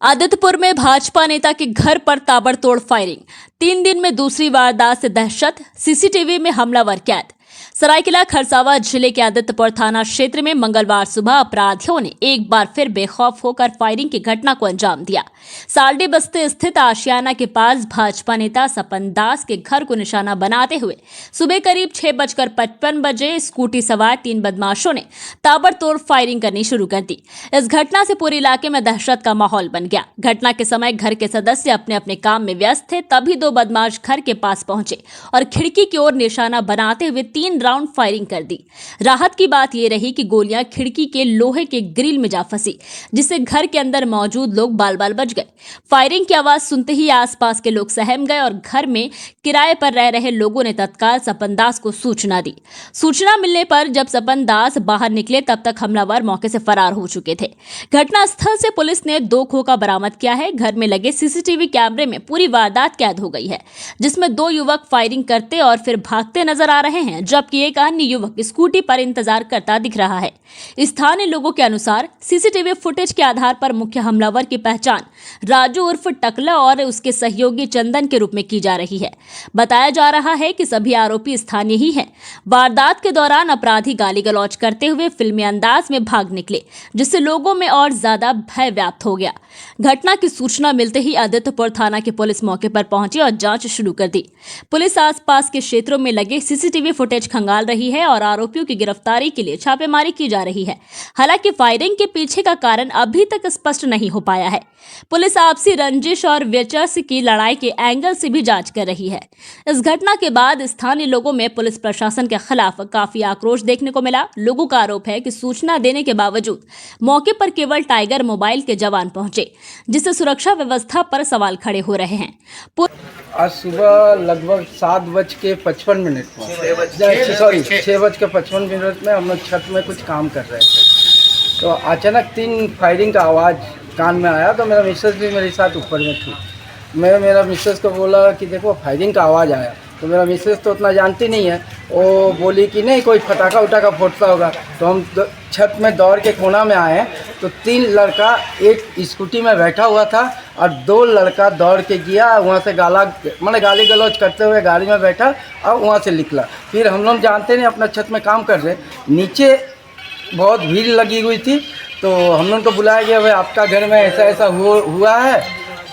आदित्यपुर में भाजपा नेता के घर पर ताबड़तोड़ फायरिंग। 3 दिन में दूसरी वारदात से दहशत, सीसीटीवी में हमलावर कैद। सरायकेला खरसावां जिले के आदित्यपुर थाना क्षेत्र में मंगलवार सुबह अपराधियों ने एक बार फिर बेखौफ होकर फायरिंग की घटना को अंजाम दिया। सालडी बस्ती स्थित आशियाना के पास भाजपा नेता सपन दास के घर को निशाना बनाते हुए सुबह करीब 6:55 बजे स्कूटी सवार 3 बदमाशों ने ताबड़तोड़ फायरिंग करनी शुरू कर दी। इस घटना से पूरे इलाके में दहशत का माहौल बन गया। घटना के समय घर के सदस्य अपने अपने काम में व्यस्त थे, तभी 2 बदमाश घर के पास पहुंचे और खिड़की की ओर निशाना बनाते हुए 3 राउंड फायरिंग कर दी। राहत की बात यह रही कि गोलियां खिड़की के लोहे के ग्रिल में जा फंसी, जिससे घर के अंदर मौजूद लोग बाल बाल बच गए। फायरिंग की आवाज सुनते ही आसपास के लोग सहम गए और घर में किराए पर रह रहे लोगों ने तत्काल सपन दास को सूचना दी। सूचना मिलने पर जब सपन दास बाहर निकले तब तक हमलावर मौके से फरार हो चुके थे। घटनास्थल से पुलिस ने 2 खोखा बरामद किया है। घर में लगे सीसीटीवी कैमरे में पूरी वारदात कैद हो गई है, जिसमें 2 युवक फायरिंग करते और फिर भागते नजर आ रहे हैं, जबकि एक अन्य युवक स्कूटी पर इंतजार करता दिख रहा है। स्थानीय लोगों के अनुसार सीसीटीवी फुटेज के आधार पर मुख्य हमलावर की पहचान राजू उर्फ टकला और उसके सहयोगी चंदन के रूप में की जा रही है। बताया जा रहा है कि सभी आरोपी स्थानीय ही हैं। वारदात के दौरान अपराधी गाली गलौज करते हुए फिल्मी अंदाज में भाग निकले, जिससे लोगों में और ज्यादा भय व्याप्त हो गया। घटना की सूचना मिलते ही आदित्यपुर थाना की पुलिस मौके पर पहुंची और जांच शुरू कर दी। पुलिस आसपास के क्षेत्रों में लगे सीसीटीवी फुटेज खंगाल रही है और आरोपियों की गिरफ्तारी के लिए छापेमारी की जा रही है। हालांकि फायरिंग के पीछे का कारण अभी तक स्पष्ट नहीं हो पाया है। पुलिस आपसी रंजिश और वर्चस्व की लड़ाई के एंगल से भी जांच कर रही है। इस घटना के बाद स्थानीय लोगों में पुलिस प्रशासन के खिलाफ काफी आक्रोश देखने को मिला। लोगों का आरोप है कि सूचना देने के बावजूद मौके पर केवल टाइगर मोबाइल के जवान पहुंचे, जिससे सुरक्षा व्यवस्था पर सवाल खड़े हो रहे हैं। आज सुबह लगभग 7:55 में हम लोग छत में कुछ काम कर रहे थे, तो अचानक 3 फायरिंग का आवाज़ कान में आया। तो मेरा मिसेस भी मेरे साथ ऊपर में थी। मैं मेरा मिसेस को बोला कि देखो फायरिंग का आवाज़ आया, तो मेरा मिसेस तो उतना जानती नहीं है। वो बोली कि नहीं कोई फटाका उटाका फोड़ता होगा। तो हम छत में दौड़ के कोना में आए, तो 3 लड़का एक स्कूटी में बैठा हुआ था और 2 लड़का दौड़ के गया वहाँ से गाली गलौज करते हुए गाड़ी में बैठा और वहाँ से निकला। फिर हम लोग जानते नहीं, अपना छत में काम कर रहे, नीचे बहुत भीड़ लगी हुई थी। तो हम लोग को बुलाया गया, भाई आपका घर में ऐसा ऐसा हुआ है,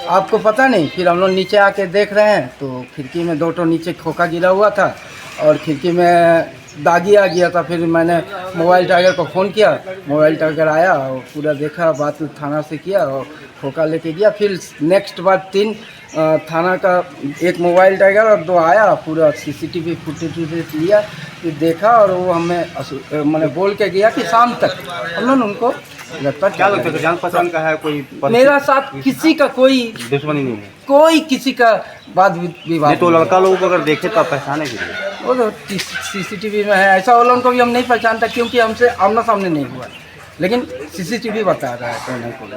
आपको पता नहीं। फिर हम लोग नीचे आके देख रहे हैं तो खिड़की में 2 नीचे खोखा गिरा हुआ था और खिड़की में दागी आ गया था। फिर मैंने मोबाइल टाइगर को फ़ोन किया, मोबाइल टाइगर आया और पूरा देखा, बात थाना से किया और खोखा लेके गया। फिर नेक्स्ट बार 3 थाना का 1 मोबाइल टाइगर और 2 आया, पूरा सीसीटीवी फुटेज लिया, फिर देखा और वो हमें मैंने बोल के गया कि शाम तक हम लोग उनको गिरफ्तार। क्या लगता है जान पहचान का है कोई? मेरा साथ किसी का कोई दुश्मनी नहीं है, कोई किसी का वाद विवाद। तो लड़का लोगों को अगर देखे तो पहचाने के लिए वो तो सीसीटीवी में है। ऐसा वो लोगों को भी हम नहीं पहचानता, क्योंकि हमसे आमना सामने नहीं हुआ, लेकिन सीसीटीवी बता रहा है कौन है कौन।